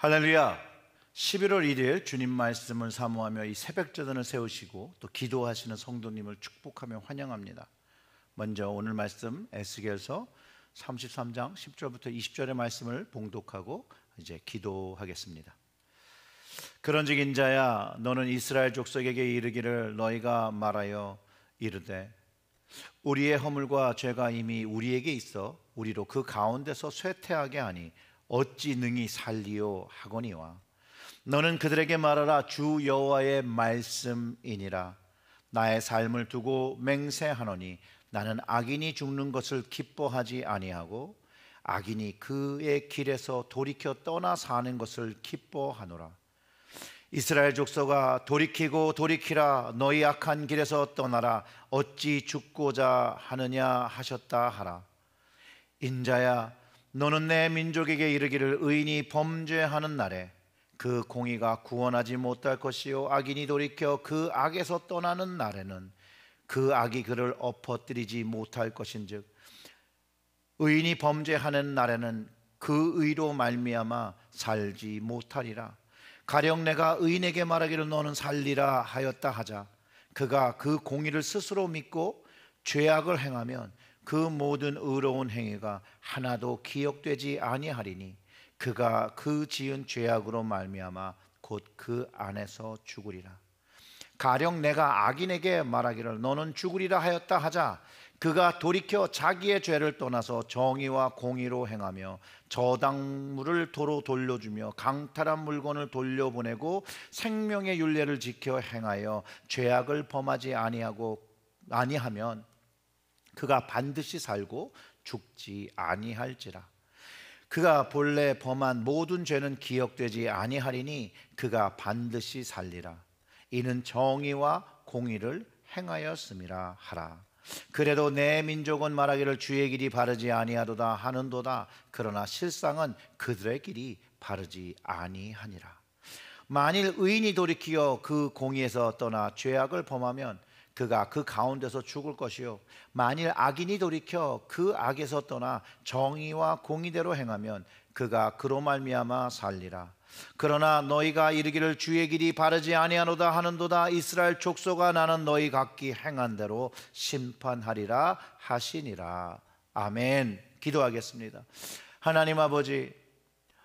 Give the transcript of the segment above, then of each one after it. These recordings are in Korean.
할렐루야. 11월 1일 주님 말씀을 사모하며 이 새벽전을 세우시고 또 기도하시는 성도님을 축복하며 환영합니다. 먼저 오늘 말씀 에스겔서 33장 10절부터 20절의 말씀을 봉독하고 이제 기도하겠습니다. 그런즉 인자야, 너는 이스라엘 족속에게 이르기를 너희가 말하여 이르되 우리의 허물과 죄가 이미 우리에게 있어 우리로 그 가운데서 쇠퇴하게 하니 어찌 능히 살리요 하거니와 너는 그들에게 말하라. 주 여호와의 말씀이니라. 나의 삶을 두고 맹세하노니 나는 악인이 죽는 것을 기뻐하지 아니하고 악인이 그의 길에서 돌이켜 떠나 사는 것을 기뻐하노라. 이스라엘 족속아, 돌이키고 돌이키라. 너희 악한 길에서 떠나라. 어찌 죽고자 하느냐 하셨다 하라. 인자야, 너는 내 민족에게 이르기를 의인이 범죄하는 날에 그 공의가 구원하지 못할 것이요 악인이 돌이켜 그 악에서 떠나는 날에는 그 악이 그를 엎어뜨리지 못할 것인즉 의인이 범죄하는 날에는 그 의로 말미암아 살지 못하리라. 가령 내가 의인에게 말하기를 너는 살리라 하였다 하자 그가 그 공의를 스스로 믿고 죄악을 행하면 그 모든 의로운 행위가 하나도 기억되지 아니하리니 그가 그 지은 죄악으로 말미암아 곧 그 안에서 죽으리라. 가령 내가 악인에게 말하기를 너는 죽으리라 하였다 하자 그가 돌이켜 자기의 죄를 떠나서 정의와 공의로 행하며 저당물을 도로 돌려주며 강탈한 물건을 돌려보내고 생명의 율례를 지켜 행하여 죄악을 범하지 아니하면 그가 반드시 살고 죽지 아니할지라. 그가 본래 범한 모든 죄는 기억되지 아니하리니 그가 반드시 살리라. 이는 정의와 공의를 행하였음이라 하라. 그래도 내 민족은 말하기를 주의 길이 바르지 아니하도다 하는도다. 그러나 실상은 그들의 길이 바르지 아니하니라. 만일 의인이 돌이키어 그 공의에서 떠나 죄악을 범하면 그가 그 가운데서 죽을 것이요 만일 악인이 돌이켜 그 악에서 떠나 정의와 공의대로 행하면 그가 그로 말미암아 살리라. 그러나 너희가 이르기를 주의 길이 바르지 아니하노다 하는도다. 이스라엘 족속아, 나는 너희 각기 행한 대로 심판하리라 하시니라. 아멘. 기도하겠습니다. 하나님 아버지,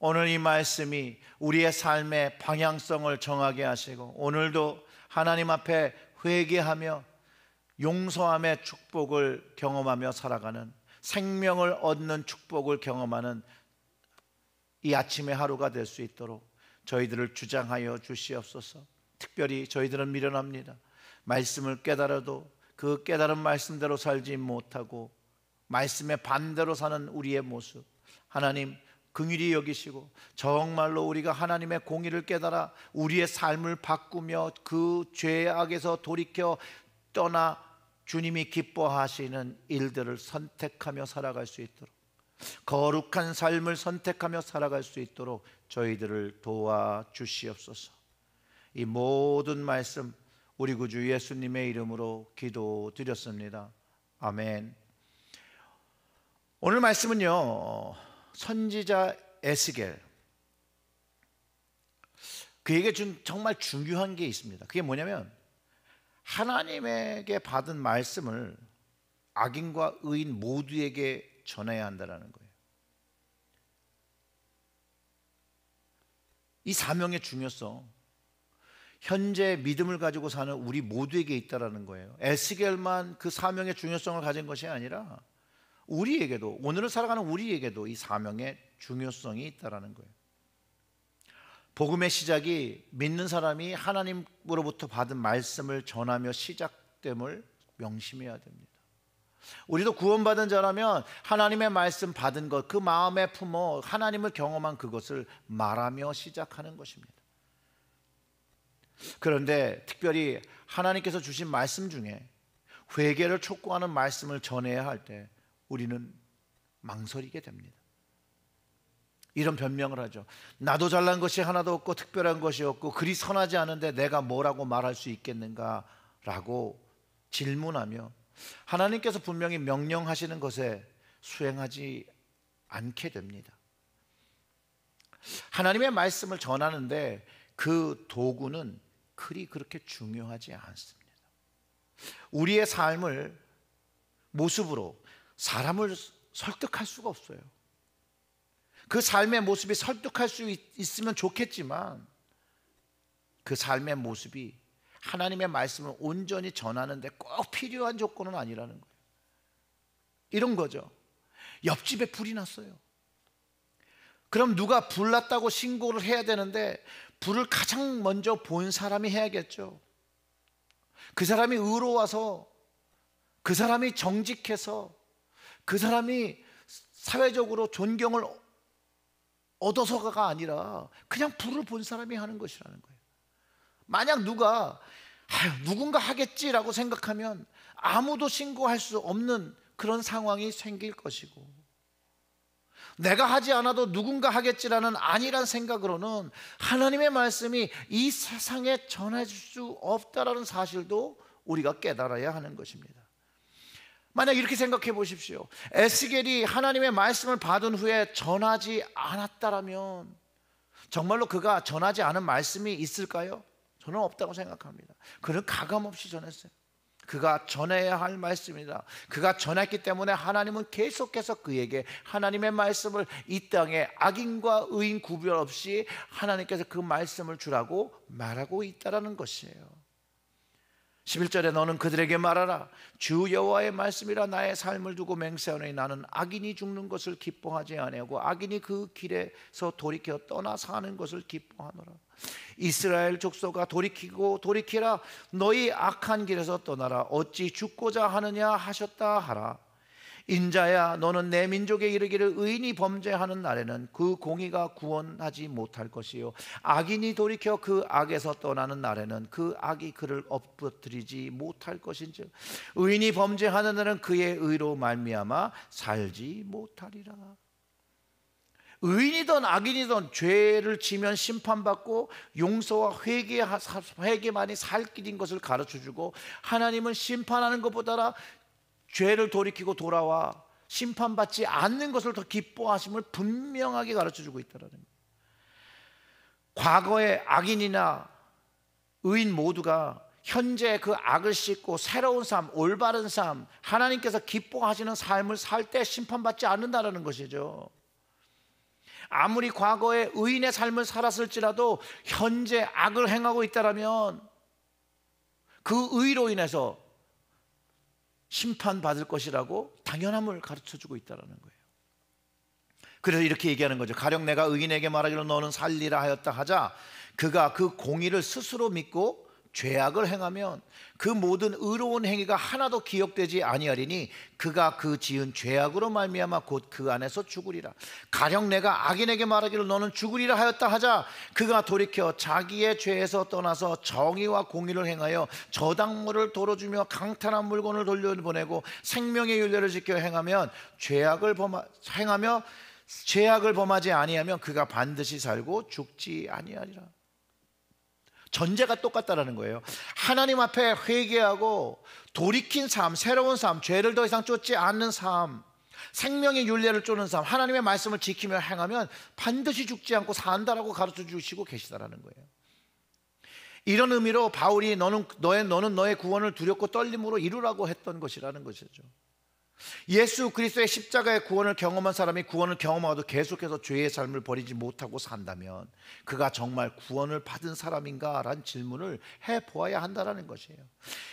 오늘 이 말씀이 우리의 삶의 방향성을 정하게 하시고 오늘도 하나님 앞에 회개하며 용서함의 축복을 경험하며 살아가는, 생명을 얻는 축복을 경험하는 이 아침의 하루가 될 수 있도록 저희들을 주장하여 주시옵소서. 특별히 저희들은 미련합니다. 말씀을 깨달아도 그 깨달은 말씀대로 살지 못하고 말씀의 반대로 사는 우리의 모습, 하나님 긍휼히 여기시고 정말로 우리가 하나님의 공의를 깨달아 우리의 삶을 바꾸며 그 죄악에서 돌이켜 떠나 주님이 기뻐하시는 일들을 선택하며 살아갈 수 있도록, 거룩한 삶을 선택하며 살아갈 수 있도록 저희들을 도와주시옵소서. 이 모든 말씀 우리 구주 예수님의 이름으로 기도드렸습니다. 아멘. 오늘 말씀은요, 선지자 에스겔, 그에게 준 정말 중요한 게 있습니다. 그게 뭐냐면 하나님에게 받은 말씀을 악인과 의인 모두에게 전해야 한다는 거예요. 이 사명의 중요성, 현재 믿음을 가지고 사는 우리 모두에게 있다는 거예요. 에스겔만 그 사명의 중요성을 가진 것이 아니라 우리에게도, 오늘을 살아가는 우리에게도 이 사명의 중요성이 있다는 거예요. 복음의 시작이 믿는 사람이 하나님으로부터 받은 말씀을 전하며 시작됨을 명심해야 됩니다. 우리도 구원받은 자라면 하나님의 말씀 받은 것, 그 마음에 품어 하나님을 경험한 그것을 말하며 시작하는 것입니다. 그런데 특별히 하나님께서 주신 말씀 중에 회개를 촉구하는 말씀을 전해야 할 때 우리는 망설이게 됩니다. 이런 변명을 하죠. 나도 잘난 것이 하나도 없고 특별한 것이 없고 그리 선하지 않은데 내가 뭐라고 말할 수 있겠는가 라고 질문하며 하나님께서 분명히 명령하시는 것에 수행하지 않게 됩니다. 하나님의 말씀을 전하는데 그 도구는 그렇게 중요하지 않습니다. 우리의 삶을 모습으로 사람을 설득할 수가 없어요. 그 삶의 모습이 설득할 수 있으면 좋겠지만 그 삶의 모습이 하나님의 말씀을 온전히 전하는데 꼭 필요한 조건은 아니라는 거예요. 이런 거죠. 옆집에 불이 났어요. 그럼 누가 불 났다고 신고를 해야 되는데 불을 가장 먼저 본 사람이 해야겠죠. 그 사람이 의로워서, 그 사람이 정직해서, 그 사람이 사회적으로 존경을 얻어서가 아니라 그냥 불을 본 사람이 하는 것이라는 거예요. 만약 누군가 하겠지라고 생각하면 아무도 신고할 수 없는 그런 상황이 생길 것이고, 내가 하지 않아도 누군가 하겠지라는 안일한 생각으로는 하나님의 말씀이 이 세상에 전해질 수 없다라는 사실도 우리가 깨달아야 하는 것입니다. 만약 이렇게 생각해 보십시오. 에스겔이 하나님의 말씀을 받은 후에 전하지 않았다라면 정말로 그가 전하지 않은 말씀이 있을까요? 저는 없다고 생각합니다. 그는 가감없이 전했어요. 그가 전해야 할 말씀이다. 그가 전했기 때문에 하나님은 계속해서 그에게 하나님의 말씀을 이 땅에 악인과 의인 구별 없이 하나님께서 그 말씀을 주라고 말하고 있다는 것이에요. 11절에 너는 그들에게 말하라. 주 여호와의 말씀이라 나의 삶을 두고 맹세하노니 나는 악인이 죽는 것을 기뻐하지 아니하고 악인이 그 길에서 돌이켜 떠나 사는 것을 기뻐하노라. 이스라엘 족속아 돌이키라. 너희 악한 길에서 떠나라. 어찌 죽고자 하느냐 하셨다 하라. 인자야 너는 내 민족에 이르기를 의인이 범죄하는 날에는 그 공의가 구원하지 못할 것이요 악인이 돌이켜 그 악에서 떠나는 날에는 그 악이 그를 엎어뜨리지 못할 것인즉 의인이 범죄하는 날은 그의 의로 말미암아 살지 못하리라. 의인이든 악인이든 죄를 지면 심판받고 용서와 회개만이 살 길인 것을 가르쳐주고, 하나님은 심판하는 것보다 죄를 돌이키고 돌아와 심판받지 않는 것을 더 기뻐하심을 분명하게 가르쳐주고 있다는 거예요. 과거의 악인이나 의인 모두가 현재 그 악을 씻고 새로운 삶, 올바른 삶, 하나님께서 기뻐하시는 삶을 살 때 심판받지 않는다는 것이죠. 아무리 과거에 의인의 삶을 살았을지라도 현재 악을 행하고 있다면 그 의로 인해서 심판받을 것이라고 당연함을 가르쳐주고 있다는 거예요. 그래서 이렇게 얘기하는 거죠. 가령 내가 의인에게 말하기로 너는 살리라 하였다 하자 그가 그 공의를 스스로 믿고 죄악을 행하면 그 모든 의로운 행위가 하나도 기억되지 아니하리니 그가 그 지은 죄악으로 말미암아 곧 그 안에서 죽으리라. 가령 내가 악인에게 말하기를 너는 죽으리라 하였다 하자 그가 돌이켜 자기의 죄에서 떠나서 정의와 공의를 행하여 저당물을 도로주며 강탈한 물건을 돌려보내고 생명의 윤례를 지켜 행하면 죄악을 범하지 아니하면 그가 반드시 살고 죽지 아니하리라. 전제가 똑같다라는 거예요. 하나님 앞에 회개하고 돌이킨 삶, 새로운 삶, 죄를 더 이상 쫓지 않는 삶, 생명의 윤례를 쫓는 삶, 하나님의 말씀을 지키며 행하면 반드시 죽지 않고 산다라고 가르쳐 주시고 계시다라는 거예요. 이런 의미로 바울이 너는 너의 구원을 두렵고 떨림으로 이루라고 했던 것이라는 것이죠. 예수 그리스도의 십자가의 구원을 경험한 사람이 구원을 경험하고도 계속해서 죄의 삶을 버리지 못하고 산다면 그가 정말 구원을 받은 사람인가? 라는 질문을 해보아야 한다는 것이에요.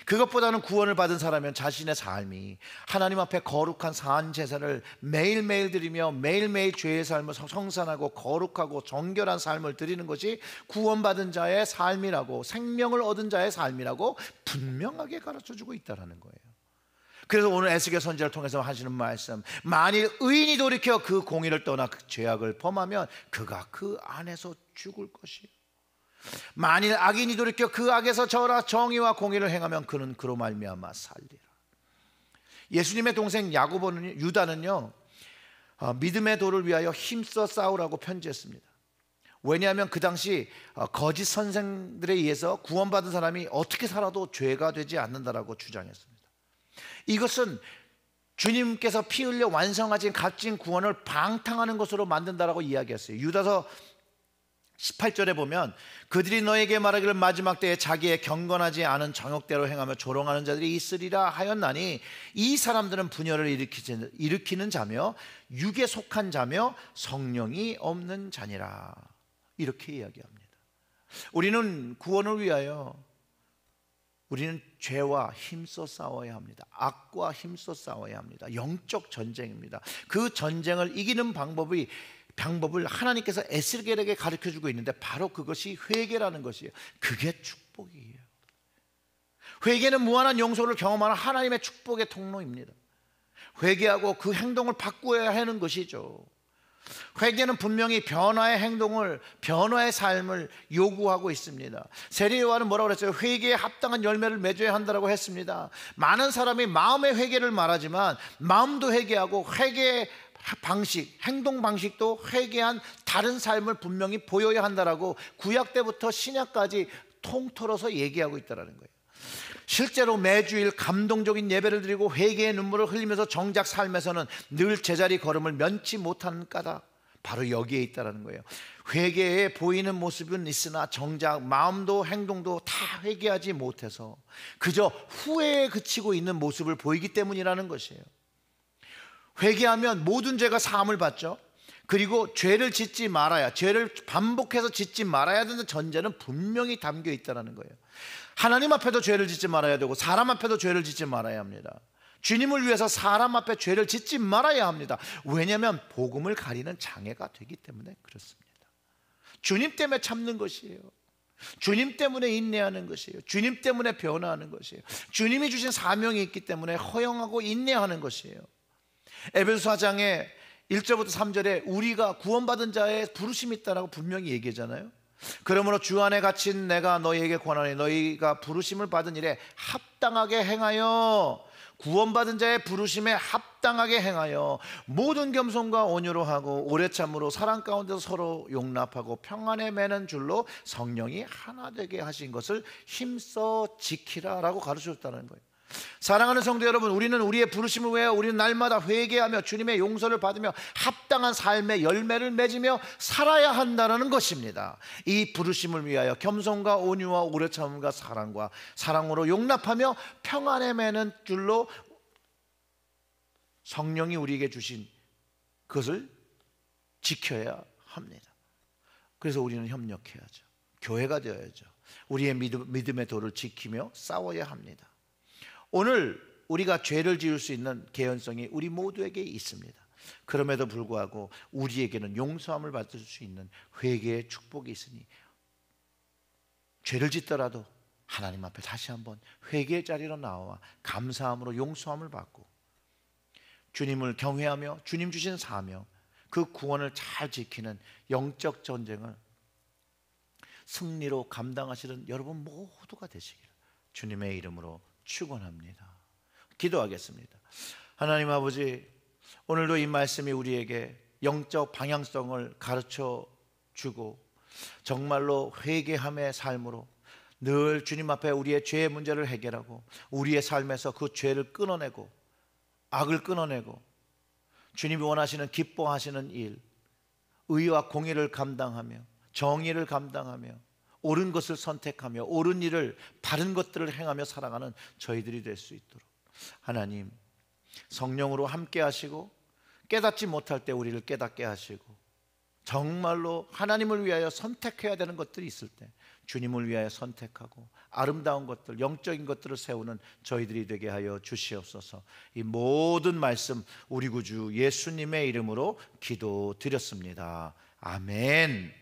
그것보다는 구원을 받은 사람은 자신의 삶이 하나님 앞에 거룩한 산 제사를 매일매일 드리며 매일매일 죄의 삶을 성산하고 거룩하고 정결한 삶을 드리는 것이 구원받은 자의 삶이라고, 생명을 얻은 자의 삶이라고 분명하게 가르쳐주고 있다는 거예요. 그래서 오늘 에스겔 선지자를 통해서 하시는 말씀, 만일 의인이 돌이켜 그 공의를 떠나 그 죄악을 범하면 그가 그 안에서 죽을 것이요 만일 악인이 돌이켜 그 악에서 정의와 공의를 행하면 그는 그로 말미암아 살리라. 예수님의 동생 유다는요 믿음의 도를 위하여 힘써 싸우라고 편지했습니다. 왜냐하면 그 당시 거짓 선생들에 의해서 구원받은 사람이 어떻게 살아도 죄가 되지 않는다라고 주장했습니다. 이것은 주님께서 피 흘려 완성하신 값진 구원을 방탕하는 것으로 만든다라고 이야기했어요. 유다서 18절에 보면 그들이 너에게 말하기를 마지막 때에 자기의 경건하지 않은 정욕대로 행하며 조롱하는 자들이 있으리라 하였나니 이 사람들은 분열을 일으키는 자며 육에 속한 자며 성령이 없는 자니라. 이렇게 이야기합니다. 우리는 구원을 위하여 우리는 죄와 힘써 싸워야 합니다. 악과 힘써 싸워야 합니다. 영적 전쟁입니다. 그 전쟁을 이기는 방법을 하나님께서 에스겔에게 가르쳐주고 있는데 바로 그것이 회개라는 것이에요. 그게 축복이에요. 회개는 무한한 용서를 경험하는 하나님의 축복의 통로입니다. 회개하고 그 행동을 바꾸어야 하는 것이죠. 회개는 분명히 변화의 행동을, 변화의 삶을 요구하고 있습니다. 세례 요한은 뭐라고 그랬어요? 회개에 합당한 열매를 맺어야 한다고 했습니다. 많은 사람이 마음의 회개를 말하지만 마음도 회개하고 회개의 방식, 행동 방식도 회개한 다른 삶을 분명히 보여야 한다라고 구약 때부터 신약까지 통틀어서 얘기하고 있다는 거예요. 실제로 매주일 감동적인 예배를 드리고 회개의 눈물을 흘리면서 정작 삶에서는 늘 제자리 걸음을 면치 못하는 까닭, 바로 여기에 있다는 거예요. 회개에 보이는 모습은 있으나 정작 마음도 행동도 다 회개하지 못해서 그저 후회에 그치고 있는 모습을 보이기 때문이라는 것이에요. 회개하면 모든 죄가 사함을 받죠. 그리고 죄를 짓지 말아야, 죄를 반복해서 짓지 말아야 되는 전제는 분명히 담겨 있다는 거예요. 하나님 앞에도 죄를 짓지 말아야 되고 사람 앞에도 죄를 짓지 말아야 합니다. 주님을 위해서 사람 앞에 죄를 짓지 말아야 합니다. 왜냐하면 복음을 가리는 장애가 되기 때문에 그렇습니다. 주님 때문에 참는 것이에요. 주님 때문에 인내하는 것이에요. 주님 때문에 변화하는 것이에요. 주님이 주신 사명이 있기 때문에 허용하고 인내하는 것이에요. 에베소 4장에 1절부터 3절에 우리가 구원받은 자의 부르심이 있다라고 분명히 얘기하잖아요. 그러므로 주 안에 갇힌 내가 너희에게 권하니 너희가 부르심을 받은 일에 합당하게 행하여, 구원받은 자의 부르심에 합당하게 행하여 모든 겸손과 온유로 하고 오래 참으로 사랑 가운데서 서로 용납하고 평안에 매는 줄로 성령이 하나 되게 하신 것을 힘써 지키라라고 가르쳐줬다는 거예요. 사랑하는 성도 여러분, 우리는 우리의 부르심을 위하여 우리는 날마다 회개하며 주님의 용서를 받으며 합당한 삶의 열매를 맺으며 살아야 한다는 것입니다. 이 부르심을 위하여 겸손과 온유와 오래 참음과 사랑과 사랑으로 용납하며 평안에 매는 줄로 성령이 우리에게 주신 그것을 지켜야 합니다. 그래서 우리는 협력해야죠. 교회가 되어야죠. 우리의 믿음의 도를 지키며 싸워야 합니다. 오늘 우리가 죄를 지을 수 있는 개연성이 우리 모두에게 있습니다. 그럼에도 불구하고 우리에게는 용서함을 받을 수 있는 회개의 축복이 있으니 죄를 짓더라도 하나님 앞에 다시 한번 회개의 자리로 나와 감사함으로 용서함을 받고 주님을 경외하며 주님 주신 사명, 그 구원을 잘 지키는 영적 전쟁을 승리로 감당하시는 여러분 모두가 되시기를 주님의 이름으로 축원합니다. 기도하겠습니다. 하나님 아버지, 오늘도 이 말씀이 우리에게 영적 방향성을 가르쳐 주고 정말로 회개함의 삶으로 늘 주님 앞에 우리의 죄의 문제를 해결하고 우리의 삶에서 그 죄를 끊어내고 악을 끊어내고 주님이 원하시는 기뻐하시는 일, 의와 공의를 감당하며 정의를 감당하며 옳은 것을 선택하며 옳은 일을, 바른 것들을 행하며 살아가는 저희들이 될 수 있도록 하나님 성령으로 함께 하시고 깨닫지 못할 때 우리를 깨닫게 하시고 정말로 하나님을 위하여 선택해야 되는 것들이 있을 때 주님을 위하여 선택하고 아름다운 것들, 영적인 것들을 세우는 저희들이 되게 하여 주시옵소서. 이 모든 말씀 우리 구주 예수님의 이름으로 기도드렸습니다. 아멘.